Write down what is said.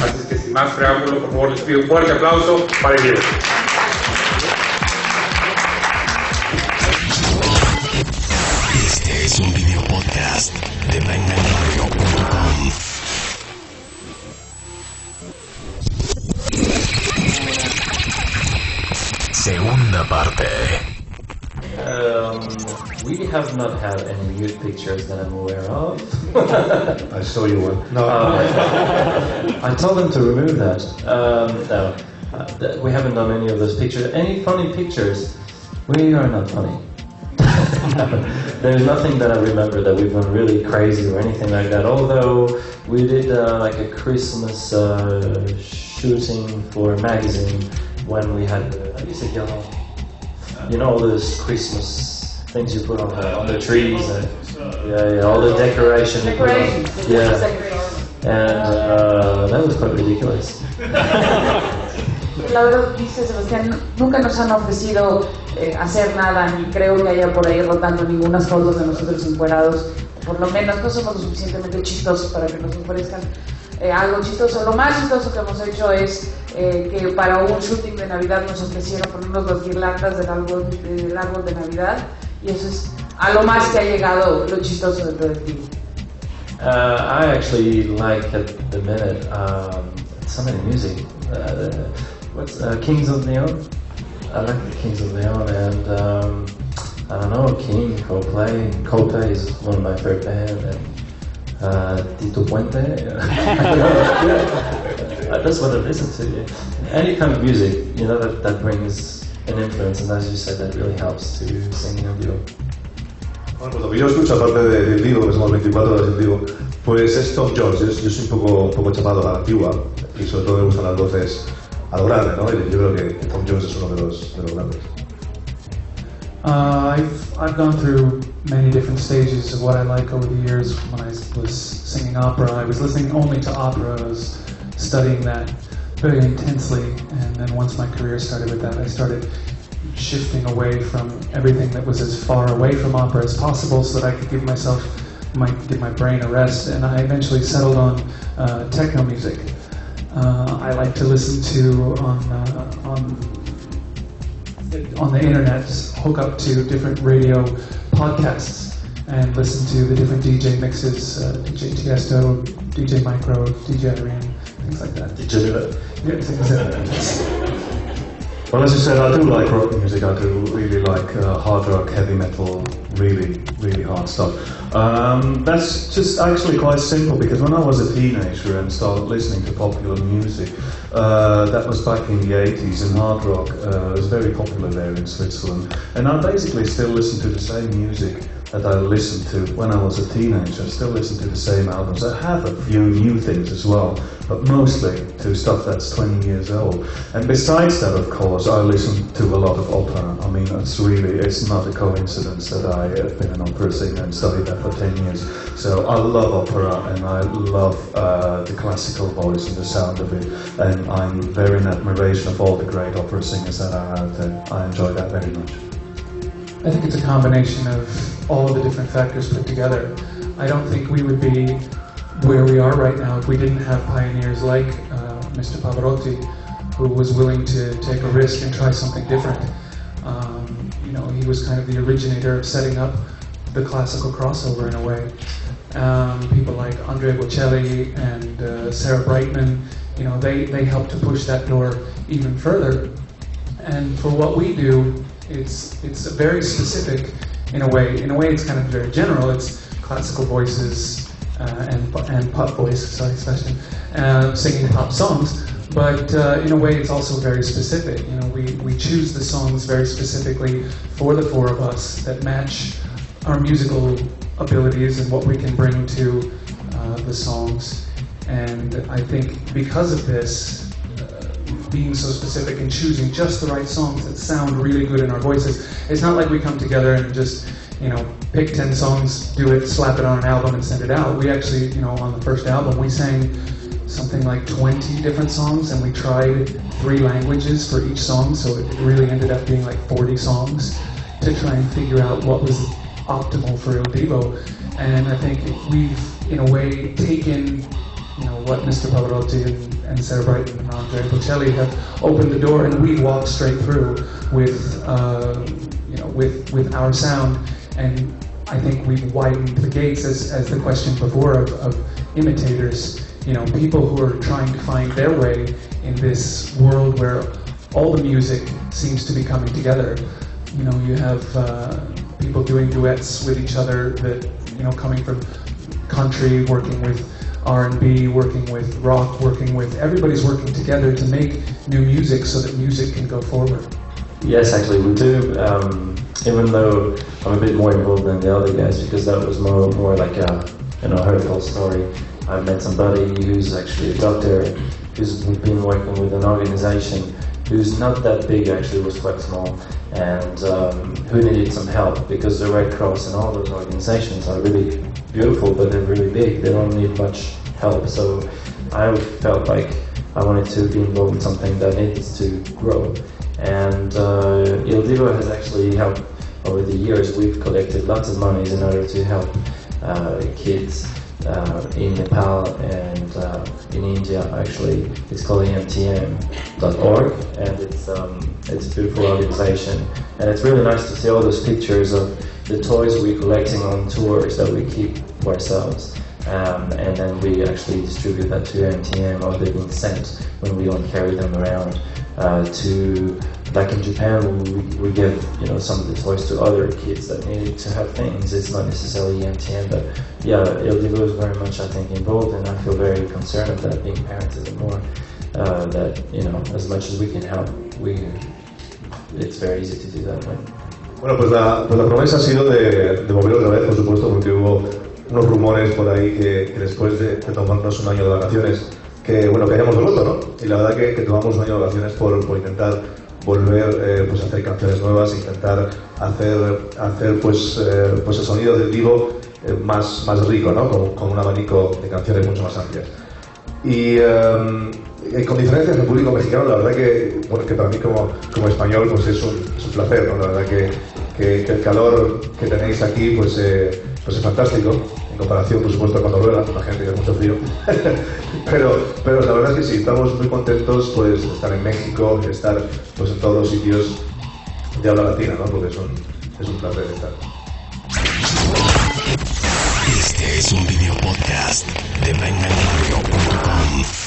Así es que sin más preámbulo, por favor les pido un fuerte aplauso para el DIVO. Este es un video podcast de manipulados.com. Segunda parte. We have not had any nude pictures that I'm aware of. I saw you one. No. I told them to remove that. No, we haven't done any of those pictures. Any funny pictures? We are not funny. There's nothing that I remember that we've gone really crazy or anything like that. Although we did like a Christmas shooting for a magazine when we had, how do you say yellow? You know all those Christmas things you put on the trees, all the decoration. And that was quite ridiculous. La verdad, dice Sebastián, nunca nos han ofrecido hacer nada, ni creo que haya por ahí rotando ninguna fotos de nosotros encuerados. Por lo menos no somos lo suficientemente chistosos para que nos ofrezcan algo chistoso. Lo más chistoso que hemos hecho es que para un shooting de Navidad nos ofrecieron ponernos las guirlandas del árbol de Navidad, y eso es a lo más que ha llegado lo chistoso dentro del DIVO. I actually like at the minute some of the music. What's Kings of Leon? I like the Kings of Leon, and I don't know, King, Coldplay is one of my favorite bands, and Tito Puente. That's what I listen to. Any kind of music, you know, that brings an influence, and as you said, that really helps to sing in vivo. Bueno, pues lo que yo escucho, aparte del DIVO, que somos 24 horas del DIVO, pues es Tom Jones. Yo soy un poco chapado a la antigua, y sobre todo me gustan las voces a lo grande, ¿no? Y yo creo que Tom Jones es uno de los grandes. I've gone through many different stages of what I like over the years. When I was singing opera, I was listening only to opera. I was studying that very intensely, and then once my career started with that, I started shifting away from everything that was as far away from opera as possible, so that I could give my brain a rest. And I eventually settled on techno music. I like to listen to on the internet, hook up to different radio podcasts and listen to the different DJ mixes, DJ Tiesto, DJ Micro, DJ Irene, things like that. Did you do that? Yeah, things like that. Well, as you said, I do like rock music. I do really like hard rock, heavy metal, really, really hard stuff. That's just actually quite simple, because when I was a teenager and started listening to popular music, that was back in the 80s, and hard rock was very popular there in Switzerland. And I basically still listen to the same music that I listened to when I was a teenager. I still listen to the same albums. I have a few new things as well, but mostly to stuff that's 20 years old. And besides that, of course, I listen to a lot of opera. I mean, it's not a coincidence that I have been an opera singer and studied that for 10 years. So I love opera, and I love the classical voice and the sound of it. And I'm very in admiration of all the great opera singers that are out there. I enjoy that very much. I think it's a combination of all the different factors put together. I don't think we would be where we are right now if we didn't have pioneers like Mr. Pavarotti, who was willing to take a risk and try something different. He was kind of the originator of setting up the classical crossover in a way. People like Andrea Bocelli and Sarah Brightman, they helped to push that door even further. And for what we do, it's very specific in a way. In a way, it's kind of very general. It's classical voices and pop voices, especially singing pop songs. But in a way, it's also very specific. We choose the songs very specifically for the four of us that match our musical abilities and what we can bring to the songs. And I think because of this, being so specific and choosing just the right songs that sound really good in our voices. It's not like we come together and just, pick 10 songs, do it, slap it on an album and send it out. We actually, on the first album, we sang something like 20 different songs, and we tried 3 languages for each song, so it really ended up being like 40 songs to try and figure out what was optimal for Il Divo. And I think we've, in a way, taken what Mr. Pavarotti and Sarah Brighton and Andrea Bocelli have opened the door, and we walk straight through with our sound. And I think we've widened the gates, as the question before of imitators. People who are trying to find their way in this world where all the music seems to be coming together. You have people doing duets with each other that, coming from country, working with R&B, working with rock, everybody's working together to make new music so that music can go forward. Yes, actually we do, even though I'm a bit more involved than the other guys, because that was more like a hurtful story. I met somebody who's actually a doctor, who's been working with an organization who's not that big, actually was quite small, and who needed some help, because the Red Cross and all those organizations are really beautiful, but they're really big, they don't need much help. So I felt like I wanted to be involved in something that needs to grow. And DIVO has actually helped over the years. We've collected lots of monies in order to help kids in Nepal and in India. Actually, it's called emtm.org, and it's a beautiful organization. And it's really nice to see all those pictures of the toys we're collecting on tours that we keep for ourselves. And then we actually distribute that to MTM, or they've been sent when we don't carry them around to, like in Japan, we give some of the toys to other kids that need to have things. It's not necessarily MTM, but yeah, DIVO is very much, I think, involved, and I feel very concerned of that, being parents is more that as much as we can help, it's very easy to do that. Right? Bueno, pues la promesa ha sido de volver otra vez, por supuesto, porque hubo unos rumores por ahí que después de tomarnos un año de vacaciones, que hayamos vuelto, ¿no? Y la verdad que tomamos un año de vacaciones por intentar volver pues a hacer canciones nuevas, intentar hacer pues el sonido del DIVO más rico, ¿no? Con un abanico de canciones mucho más amplias. Y con diferencias del público mexicano, la verdad que para mí como español pues es un placer, ¿no? La verdad que el calor que tenéis aquí pues es fantástico, en comparación por supuesto con Noruega, con la gente que hace mucho frío. pero la verdad es que sí, estamos muy contentos pues de estar en México, de estar pues en todos los sitios de habla latina, ¿no? Porque es un placer estar. Este es un video podcast de manipulados.com.